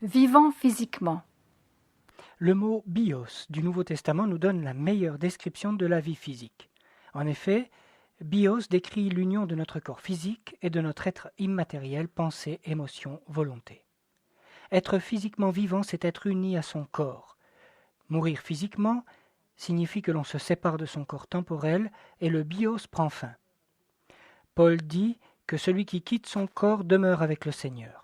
Vivant physiquement. Le mot « bios » du Nouveau Testament nous donne la meilleure description de la vie physique. En effet, bios décrit l'union de notre corps physique et de notre être immatériel, pensée, émotion, volonté. Être physiquement vivant, c'est être uni à son corps. Mourir physiquement signifie que l'on se sépare de son corps temporel et le bios prend fin. Paul dit que celui qui quitte son corps demeure avec le Seigneur.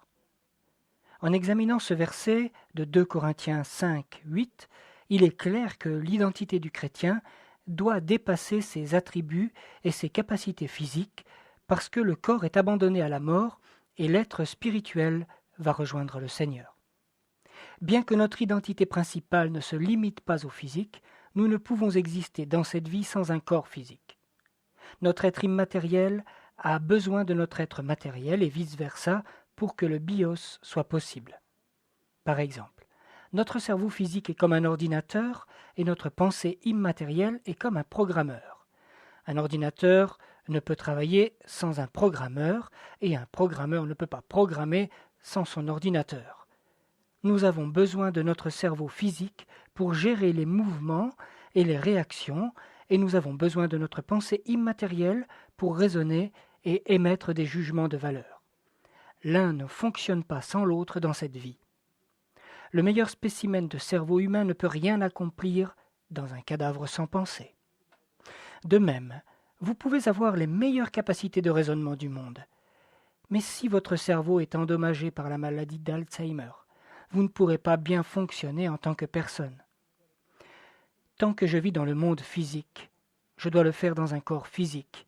En examinant ce verset de 2 Corinthiens 5, 8, il est clair que l'identité du chrétien doit dépasser ses attributs et ses capacités physiques parce que le corps est abandonné à la mort et l'être spirituel va rejoindre le Seigneur. Bien que notre identité principale ne se limite pas au physique, nous ne pouvons exister dans cette vie sans un corps physique. Notre être immatériel a besoin de notre être matériel et vice-versa pour que le bios soit possible. Par exemple, notre cerveau physique est comme un ordinateur et notre pensée immatérielle est comme un programmeur. Un ordinateur ne peut travailler sans un programmeur et un programmeur ne peut pas programmer sans son ordinateur. Nous avons besoin de notre cerveau physique pour gérer les mouvements et les réactions et nous avons besoin de notre pensée immatérielle pour raisonner et émettre des jugements de valeur. L'un ne fonctionne pas sans l'autre dans cette vie. Le meilleur spécimen de cerveau humain ne peut rien accomplir dans un cadavre sans pensée. De même, vous pouvez avoir les meilleures capacités de raisonnement du monde. Mais si votre cerveau est endommagé par la maladie d'Alzheimer, vous ne pourrez pas bien fonctionner en tant que personne. Tant que je vis dans le monde physique, je dois le faire dans un corps physique.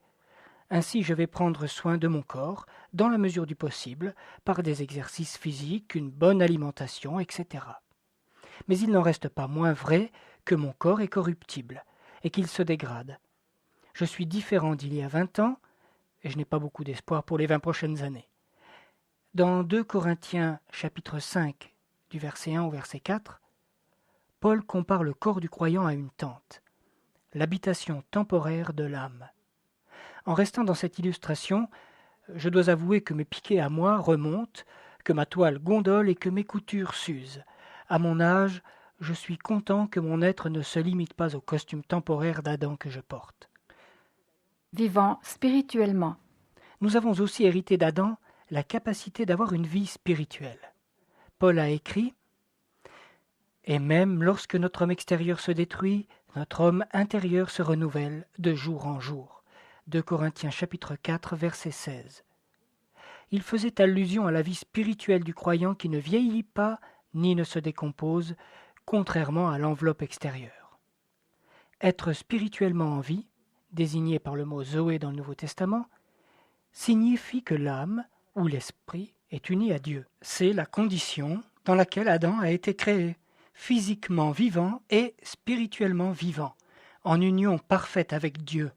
Ainsi, je vais prendre soin de mon corps, dans la mesure du possible, par des exercices physiques, une bonne alimentation, etc. Mais il n'en reste pas moins vrai que mon corps est corruptible et qu'il se dégrade. Je suis différent d'il y a 20 ans et je n'ai pas beaucoup d'espoir pour les 20 prochaines années. Dans 2 Corinthiens chapitre 5, du verset 1 au verset 4, Paul compare le corps du croyant à une tente, l'habitation temporaire de l'âme. En restant dans cette illustration, je dois avouer que mes piquets à moi remontent, que ma toile gondole et que mes coutures s'usent. À mon âge, je suis content que mon être ne se limite pas au costume temporaire d'Adam que je porte. Vivant spirituellement. Nous avons aussi hérité d'Adam la capacité d'avoir une vie spirituelle. Paul a écrit « Et même lorsque notre homme extérieur se détruit, notre homme intérieur se renouvelle de jour en jour. » 2 Corinthiens chapitre 4, verset 16. Il faisait allusion à la vie spirituelle du croyant qui ne vieillit pas ni ne se décompose, contrairement à l'enveloppe extérieure. Être spirituellement en vie, désigné par le mot Zoé dans le Nouveau Testament, signifie que l'âme ou l'esprit est uni à Dieu. C'est la condition dans laquelle Adam a été créé, physiquement vivant et spirituellement vivant, en union parfaite avec Dieu.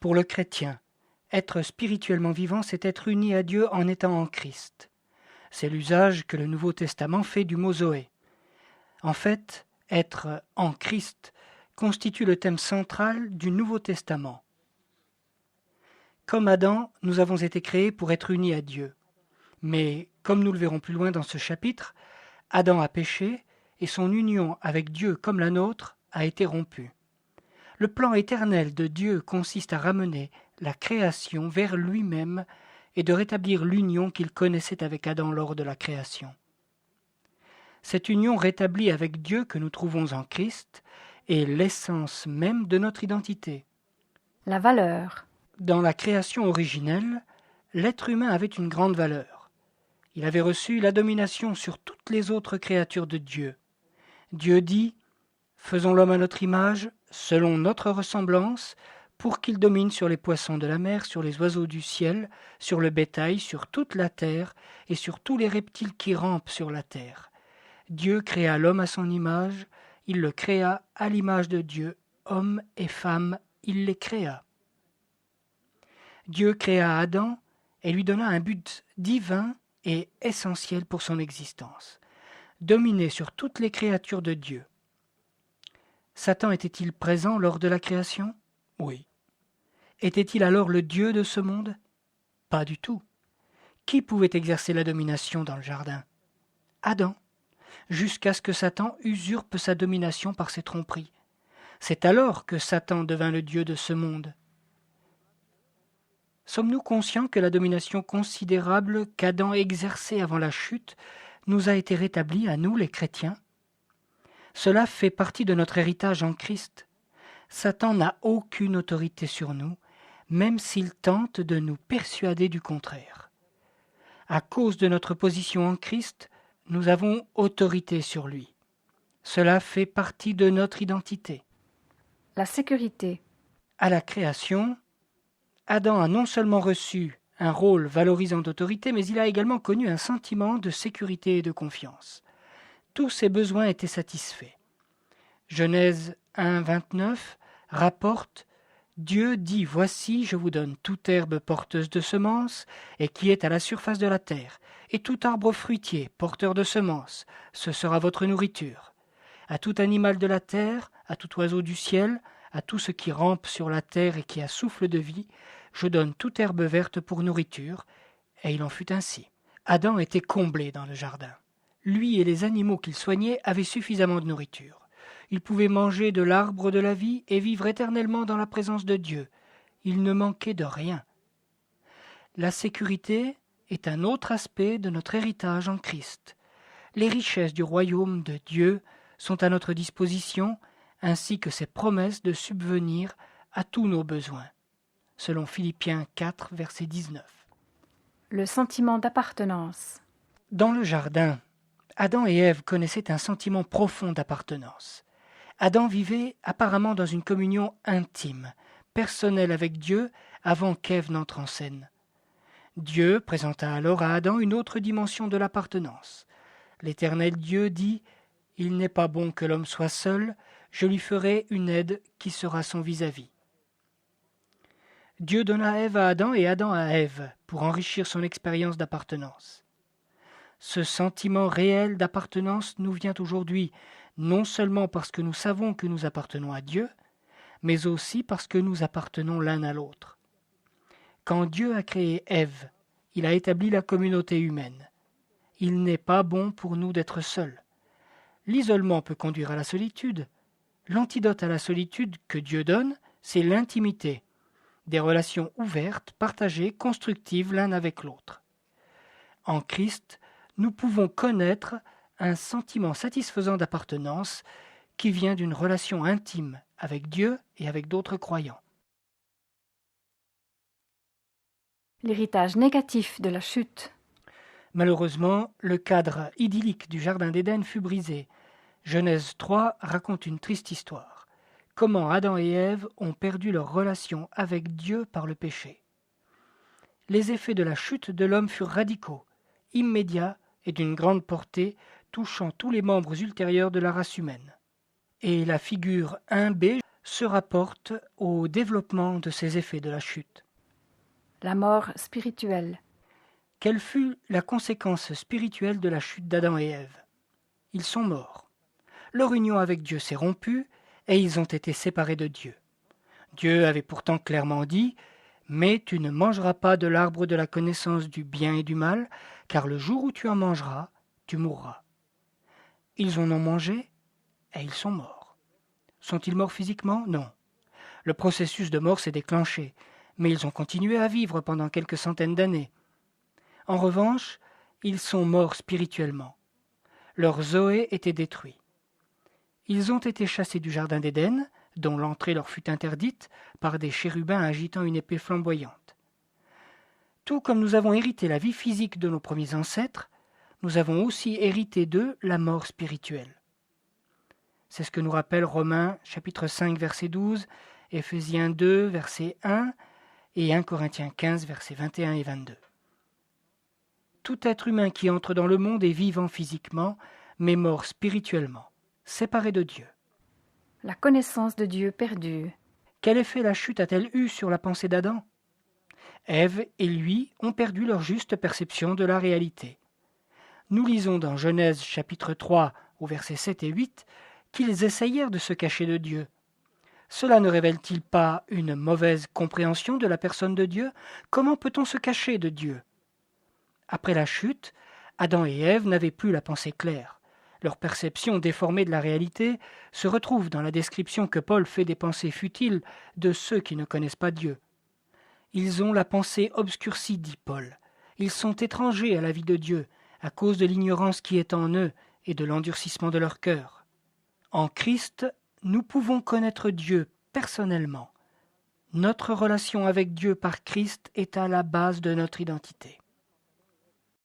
Pour le chrétien, être spirituellement vivant, c'est être uni à Dieu en étant en Christ. C'est l'usage que le Nouveau Testament fait du mot Zoé. En fait, être en Christ constitue le thème central du Nouveau Testament. Comme Adam, nous avons été créés pour être unis à Dieu. Mais, comme nous le verrons plus loin dans ce chapitre, Adam a péché et son union avec Dieu comme la nôtre a été rompue. Le plan éternel de Dieu consiste à ramener la création vers lui-même et de rétablir l'union qu'il connaissait avec Adam lors de la création. Cette union rétablie avec Dieu que nous trouvons en Christ est l'essence même de notre identité. La valeur. Dans la création originelle, l'être humain avait une grande valeur. Il avait reçu la domination sur toutes les autres créatures de Dieu. Dieu dit « Faisons l'homme à notre image, selon notre ressemblance, pour qu'il domine sur les poissons de la mer, sur les oiseaux du ciel, sur le bétail, sur toute la terre et sur tous les reptiles qui rampent sur la terre. Dieu créa l'homme à son image, il le créa à l'image de Dieu, homme et femme, il les créa. » Dieu créa Adam et lui donna un but divin et essentiel pour son existence, dominer sur toutes les créatures de Dieu. Satan était-il présent lors de la création ? Oui. Était-il alors le Dieu de ce monde ? Pas du tout. Qui pouvait exercer la domination dans le jardin ? Adam, jusqu'à ce que Satan usurpe sa domination par ses tromperies. C'est alors que Satan devint le Dieu de ce monde. Sommes-nous conscients que la domination considérable qu'Adam exerçait avant la chute nous a été rétablie à nous, les chrétiens? Cela fait partie de notre héritage en Christ. Satan n'a aucune autorité sur nous, même s'il tente de nous persuader du contraire. À cause de notre position en Christ, nous avons autorité sur lui. Cela fait partie de notre identité. La sécurité. À la création, Adam a non seulement reçu un rôle valorisant d'autorité, mais il a également connu un sentiment de sécurité et de confiance. Tous ses besoins étaient satisfaits. Genèse 1, 29 rapporte « Dieu dit, voici, je vous donne toute herbe porteuse de semences et qui est à la surface de la terre, et tout arbre fruitier porteur de semences, ce sera votre nourriture. À tout animal de la terre, à tout oiseau du ciel, à tout ce qui rampe sur la terre et qui a souffle de vie, je donne toute herbe verte pour nourriture. » Et il en fut ainsi. Adam était comblé dans le jardin. Lui et les animaux qu'il soignait avaient suffisamment de nourriture. Ils pouvaient manger de l'arbre de la vie et vivre éternellement dans la présence de Dieu. Il ne manquait de rien. La sécurité est un autre aspect de notre héritage en Christ. Les richesses du royaume de Dieu sont à notre disposition, ainsi que ses promesses de subvenir à tous nos besoins. Selon Philippiens 4, verset 19. Le sentiment d'appartenance. Dans le jardin, Adam et Ève connaissaient un sentiment profond d'appartenance. Adam vivait apparemment dans une communion intime, personnelle avec Dieu, avant qu'Ève n'entre en scène. Dieu présenta alors à Adam une autre dimension de l'appartenance. L'Éternel Dieu dit « Il n'est pas bon que l'homme soit seul, je lui ferai une aide qui sera son vis-à-vis. » Dieu donna Ève à Adam et Adam à Ève pour enrichir son expérience d'appartenance. Ce sentiment réel d'appartenance nous vient aujourd'hui, non seulement parce que nous savons que nous appartenons à Dieu, mais aussi parce que nous appartenons l'un à l'autre. Quand Dieu a créé Ève, il a établi la communauté humaine. Il n'est pas bon pour nous d'être seuls. L'isolement peut conduire à la solitude. L'antidote à la solitude que Dieu donne, c'est l'intimité, des relations ouvertes, partagées, constructives l'un avec l'autre. En Christ, nous pouvons connaître un sentiment satisfaisant d'appartenance qui vient d'une relation intime avec Dieu et avec d'autres croyants. L'héritage négatif de la chute. Malheureusement, le cadre idyllique du Jardin d'Éden fut brisé. Genèse 3 raconte une triste histoire. Comment Adam et Ève ont perdu leur relation avec Dieu par le péché. Les effets de la chute de l'homme furent radicaux, immédiats et d'une grande portée, touchant tous les membres ultérieurs de la race humaine. Et la figure 1b se rapporte au développement de ces effets de la chute. La mort spirituelle. Quelle fut la conséquence spirituelle de la chute d'Adam et Ève? Ils sont morts. Leur union avec Dieu s'est rompue et ils ont été séparés de Dieu. Dieu avait pourtant clairement dit « Mais tu ne mangeras pas de l'arbre de la connaissance du bien et du mal, car le jour où tu en mangeras, tu mourras. » Ils en ont mangé et ils sont morts. Sont-ils morts physiquement? Non. Le processus de mort s'est déclenché, mais ils ont continué à vivre pendant quelques centaines d'années. En revanche, ils sont morts spirituellement. Leur Zoé était détruit. Ils ont été chassés du jardin d'Éden, dont l'entrée leur fut interdite par des chérubins agitant une épée flamboyante. Tout comme nous avons hérité la vie physique de nos premiers ancêtres, nous avons aussi hérité d'eux la mort spirituelle. C'est ce que nous rappelle Romains chapitre 5 verset 12, Éphésiens 2 verset 1 et 1 Corinthiens 15 versets 21 et 22. Tout être humain qui entre dans le monde est vivant physiquement, mais mort spirituellement, séparé de Dieu. La connaissance de Dieu perdue. Quel effet la chute a-t-elle eu sur la pensée d'Adam? Ève et lui ont perdu leur juste perception de la réalité. Nous lisons dans Genèse chapitre 3 au verset 7 et 8 qu'ils essayèrent de se cacher de Dieu. Cela ne révèle-t-il pas une mauvaise compréhension de la personne de Dieu? Comment peut-on se cacher de Dieu? Après la chute, Adam et Ève n'avaient plus la pensée claire. Leur perception déformée de la réalité se retrouve dans la description que Paul fait des pensées futiles de ceux qui ne connaissent pas Dieu. Ils ont la pensée obscurcie, dit Paul. Ils sont étrangers à la vie de Dieu, à cause de l'ignorance qui est en eux et de l'endurcissement de leur cœur. En Christ, nous pouvons connaître Dieu personnellement. Notre relation avec Dieu par Christ est à la base de notre identité.